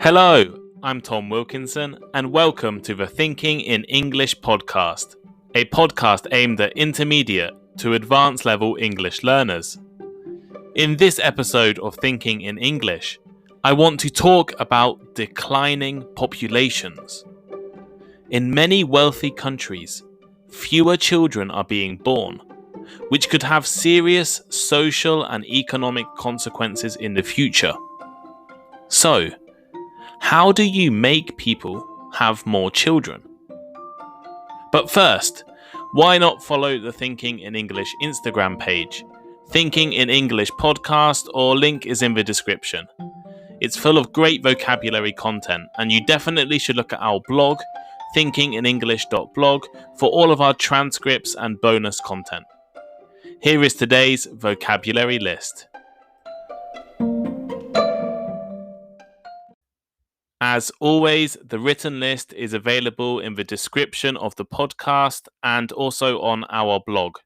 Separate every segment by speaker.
Speaker 1: Hello, I'm Tom Wilkinson, and welcome to the Thinking in English podcast, a podcast aimed at intermediate to advanced level English learners. In this episode of Thinking in English, I want to talk about declining populations. In many wealthy countries, fewer children are being born, which could have serious social and economic consequences in the future. So, how do you make people have more children? But first, why not follow the Thinking in English Instagram page, Thinking in English podcast, or link is in the description. It's full of great vocabulary content, and you definitely should look at our blog, thinkinginenglish.blog, for all of our transcripts and bonus content. Here is today's vocabulary list. As always, the written list is available in the description of the podcast and also on our blog,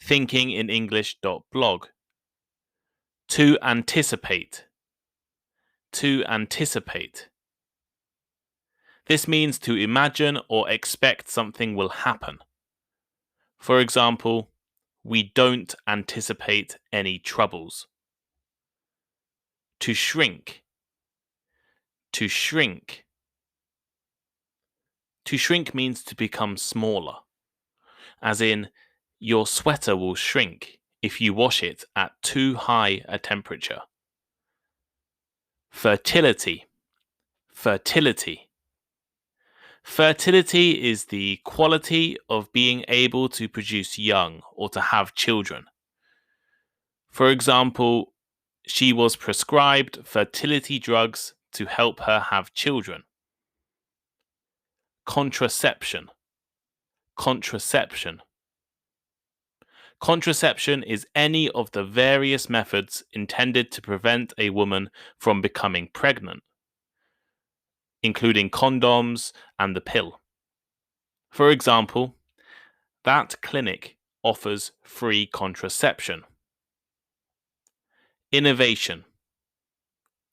Speaker 1: thinkinginenglish.blog. To anticipate. To anticipate. This means to imagine or expect something will happen. For example, we don't anticipate any troubles. To shrink. To shrink. To shrink means to become smaller, as in, your sweater will shrink if you wash it at too high a temperature. Fertility. Fertility. Fertility is the quality of being able to produce young or to have children. For example, she was prescribed fertility drugs to help her have children. Contraception. Contraception. Contraception is any of the various methods intended to prevent a woman from becoming pregnant, including condoms and the pill. For example, that clinic offers free contraception. Innovation.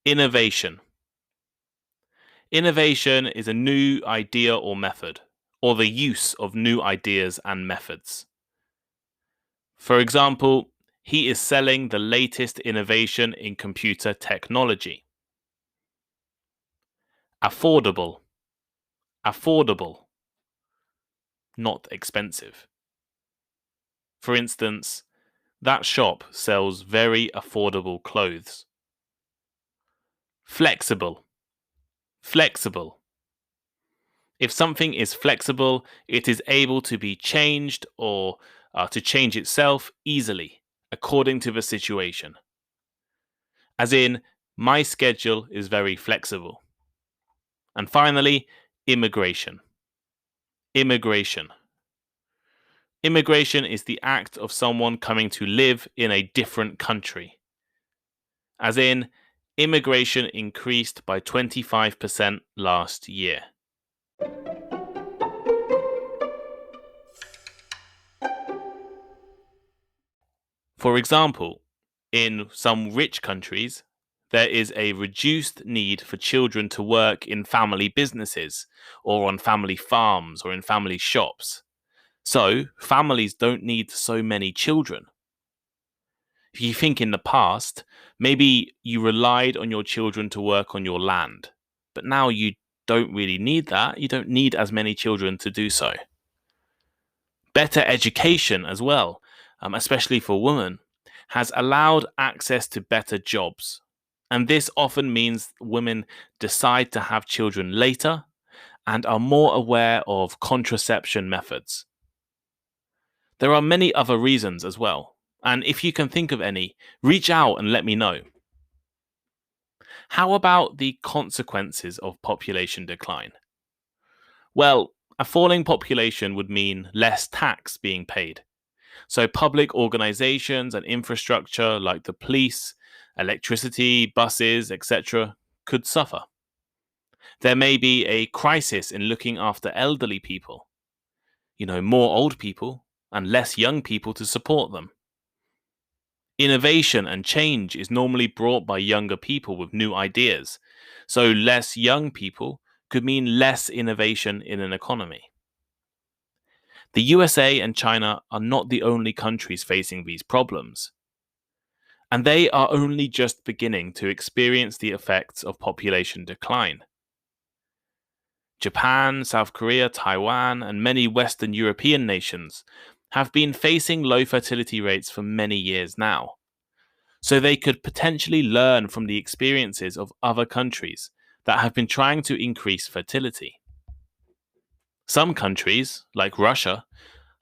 Speaker 1: Innovation. Innovation is a new idea or method, or the use of new ideas and methods. For example, he is selling the latest innovation in computer technology. Affordable. Affordable. Not expensive. For instance, that shop sells very affordable clothes. Flexible. Flexible. If something is flexible, it is able to be changed or to change itself easily, according to the situation. As in, my schedule is very flexible. And finally, immigration. Immigration. Immigration is the act of someone coming to live in a different country. As in, immigration increased by 25% last year. For example, in some rich countries, there is a reduced need for children to work in family businesses or on family farms or in family shops. So, families don't need so many children. If you think in the past, maybe you relied on your children to work on your land, but now you don't really need that. You don't need as many children to do so. Better education as well, especially for women, has allowed access to better jobs. And this often means women decide to have children later and are more aware of contraception methods. There are many other reasons as well. And if you can think of any, reach out and let me know. How about the consequences of population decline? Well, a falling population would mean less tax being paid. So public organizations and infrastructure like the police, electricity, buses, etc. could suffer. There may be a crisis in looking after elderly people. More old people and less young people to support them. Innovation and change is normally brought by younger people with new ideas, so less young people could mean less innovation in an economy. The USA and China are not the only countries facing these problems, and they are only just beginning to experience the effects of population decline. Japan, South Korea, Taiwan, and many Western European nations have been facing low fertility rates for many years now, so they could potentially learn from the experiences of other countries that have been trying to increase fertility. Some countries, like Russia,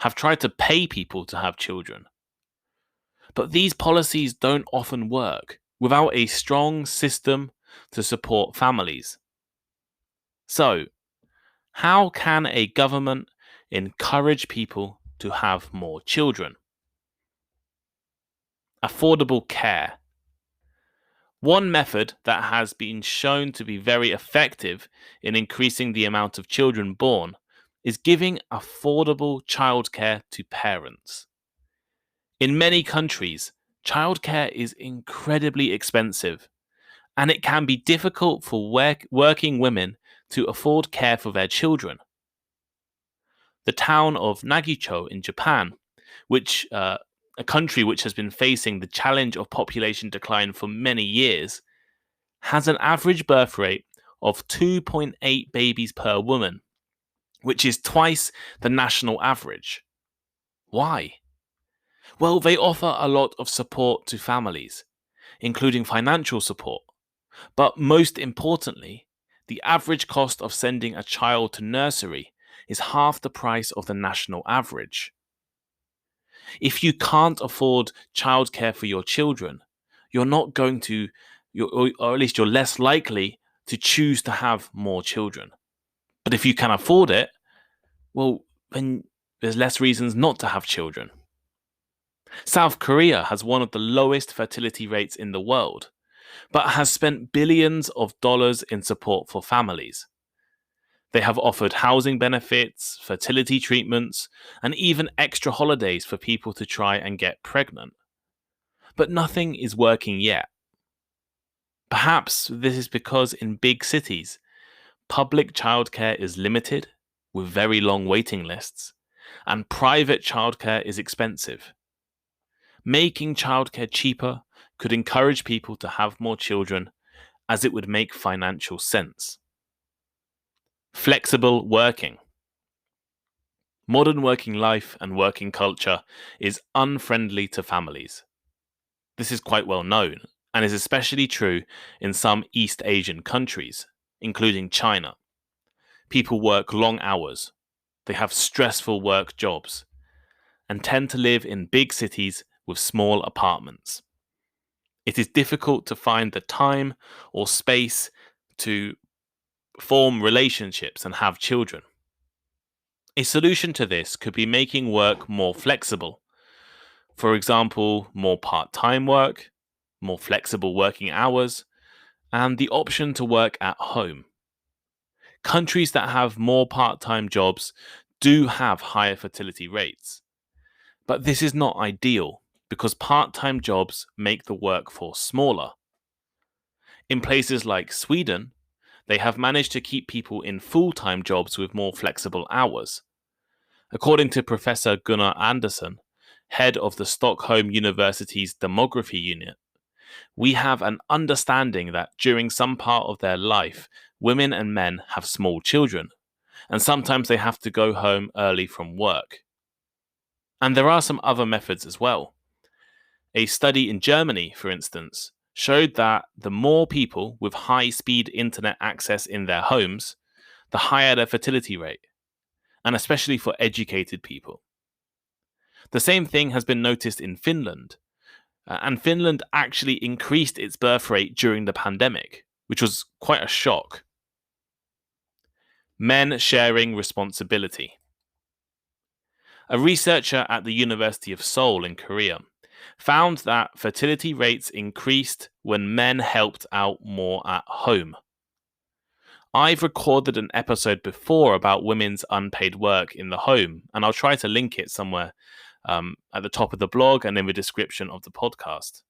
Speaker 1: have tried to pay people to have children. But these policies don't often work without a strong system to support families. So, how can a government encourage people to have more children? Affordable care. One method that has been shown to be very effective in increasing the amount of children born is giving affordable childcare to parents. In many countries, childcare is incredibly expensive, and it can be difficult for working women to afford care for their children. The town of Nagicho in Japan, a country which has been facing the challenge of population decline for many years, has an average birth rate of 2.8 babies per woman, which is twice the national average. Why? Well, they offer a lot of support to families, including financial support. But most importantly, the average cost of sending a child to nursery is half the price of the national average. If you can't afford childcare for your children, you're not going to, or at least you're less likely to choose to have more children. But if you can afford it, well, then there's less reasons not to have children. South Korea has one of the lowest fertility rates in the world, but has spent billions of dollars in support for families. They have offered housing benefits, fertility treatments, and even extra holidays for people to try and get pregnant. But nothing is working yet. Perhaps this is because in big cities, public childcare is limited, with very long waiting lists, and private childcare is expensive. Making childcare cheaper could encourage people to have more children, as it would make financial sense. Flexible working. Modern working life and working culture is unfriendly to families. This is quite well known, and is especially true in some East Asian countries, including China. People work long hours, they have stressful work jobs, and tend to live in big cities with small apartments. It is difficult to find the time or space to form relationships and have children. A solution to this could be making work more flexible. For example, more part-time work, more flexible working hours, and the option to work at home. Countries that have more part-time jobs do have higher fertility rates. But this is not ideal because part-time jobs make the workforce smaller. In places like Sweden, they have managed to keep people in full-time jobs with more flexible hours. According to Professor Gunnar Andersson, head of the Stockholm University's demography unit, we have an understanding that during some part of their life, women and men have small children, and sometimes they have to go home early from work. And there are some other methods as well. A study in Germany, for instance, showed that the more people with high-speed internet access in their homes, the higher their fertility rate, and especially for educated people. The same thing has been noticed in Finland, and Finland actually increased its birth rate during the pandemic, which was quite a shock. Men sharing responsibility. A researcher at the University of Seoul in Korea found that fertility rates increased when men helped out more at home. I've recorded an episode before about women's unpaid work in the home, and I'll try to link it somewhere at the top of the blog and in the description of the podcast.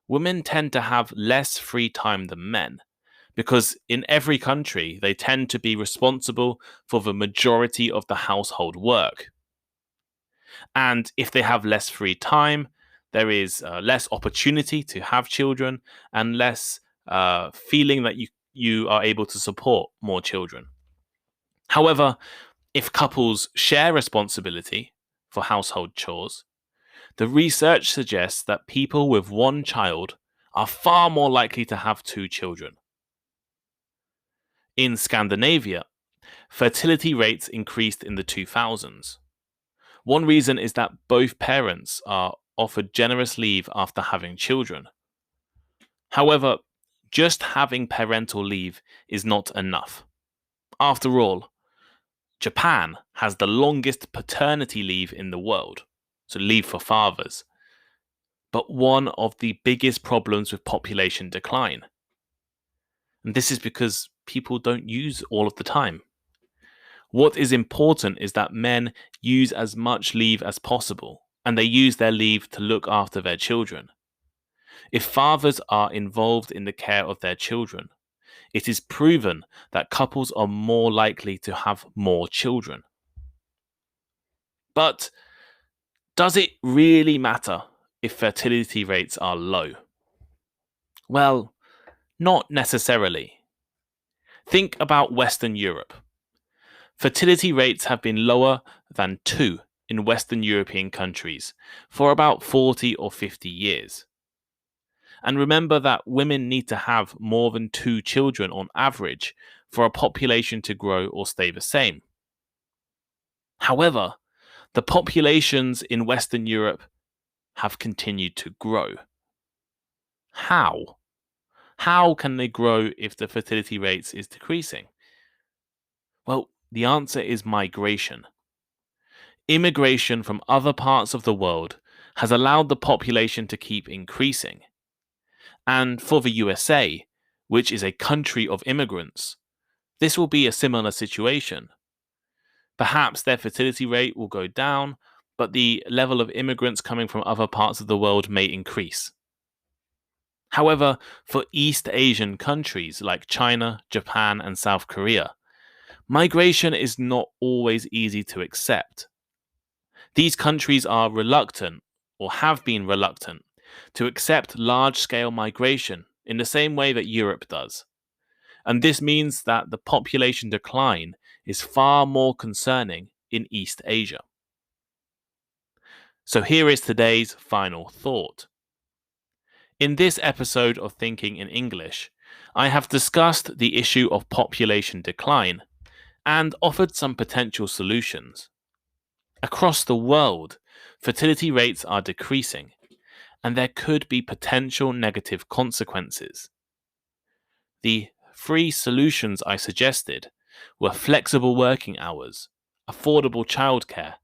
Speaker 1: Women tend to have less free time than men because in every country they tend to be responsible for the majority of the household work. And if they have less free time, there is less opportunity to have children and less feeling that you are able to support more children. However, if couples share responsibility for household chores, the research suggests that people with one child are far more likely to have two children. In Scandinavia, fertility rates increased in the 2000s. One reason is that both parents are offered generous leave after having children. However, just having parental leave is not enough. After all, Japan has the longest paternity leave in the world, so leave for fathers, but one of the biggest problems with population decline. And this is because people don't use all of the time. What is important is that men use as much leave as possible, and they use their leave to look after their children. If fathers are involved in the care of their children, it is proven that couples are more likely to have more children. But does it really matter if fertility rates are low? Well, not necessarily. Think about Western Europe. Fertility rates have been lower than 2 in Western European countries for about 40 or 50 years. And remember that women need to have more than 2 children on average for a population to grow or stay the same. However, the populations in Western Europe have continued to grow. How? How can they grow if the fertility rates is decreasing? Well, the answer is migration. Immigration from other parts of the world has allowed the population to keep increasing. And for the USA, which is a country of immigrants, this will be a similar situation. Perhaps their fertility rate will go down, but the level of immigrants coming from other parts of the world may increase. However, for East Asian countries like China, Japan, and South Korea, migration is not always easy to accept. These countries are reluctant, or have been reluctant, to accept large-scale migration in the same way that Europe does. And this means that the population decline is far more concerning in East Asia. So here is today's final thought. In this episode of Thinking in English, I have discussed the issue of population decline and offered some potential solutions. Across the world, fertility rates are decreasing, and there could be potential negative consequences. The 3 solutions I suggested were flexible working hours, affordable childcare,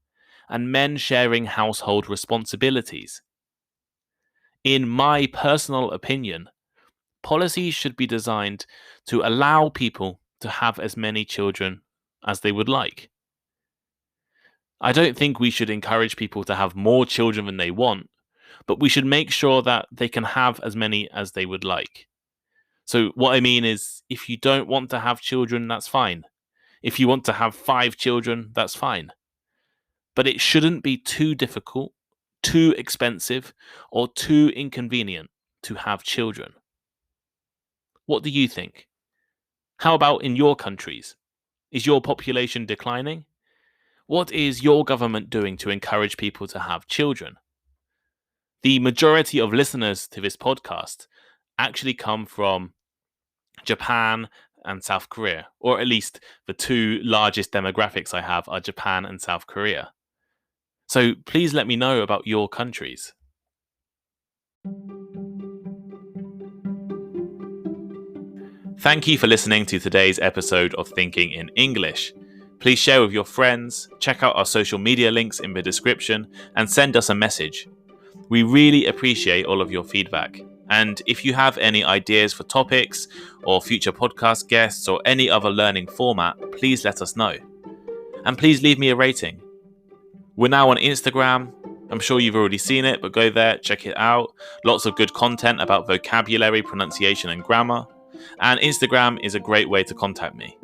Speaker 1: and men sharing household responsibilities. In my personal opinion, policies should be designed to allow people to have as many children as they would like. I don't think we should encourage people to have more children than they want, but we should make sure that they can have as many as they would like. So what I mean is, if you don't want to have children, that's fine. If you want to have 5 children, that's fine. But it shouldn't be too difficult, too expensive, or too inconvenient to have children. What do you think? How about in your countries? Is your population declining? What is your government doing to encourage people to have children? The majority of listeners to this podcast actually come from Japan and South Korea, or at least the 2 largest demographics I have are Japan and South Korea. So please let me know about your countries. Thank you for listening to today's episode of Thinking in English. Please share with your friends, check out our social media links in the description, and send us a message. We really appreciate all of your feedback. And if you have any ideas for topics or future podcast guests or any other learning format, please let us know. And please leave me a rating. We're now on Instagram. I'm sure you've already seen it, but go there, check it out. Lots of good content about vocabulary, pronunciation, and grammar. And Instagram is a great way to contact me.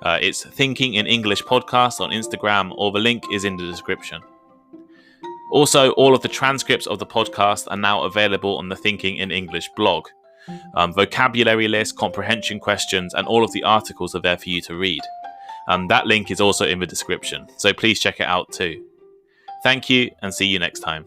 Speaker 1: It's Thinking in English Podcast on Instagram, or the link is in the description. Also, all of the transcripts of the podcast are now available on the Thinking in English blog. Vocabulary list, comprehension questions, and all of the articles are there for you to read. That link is also in the description, so please check it out too. Thank you, and see you next time.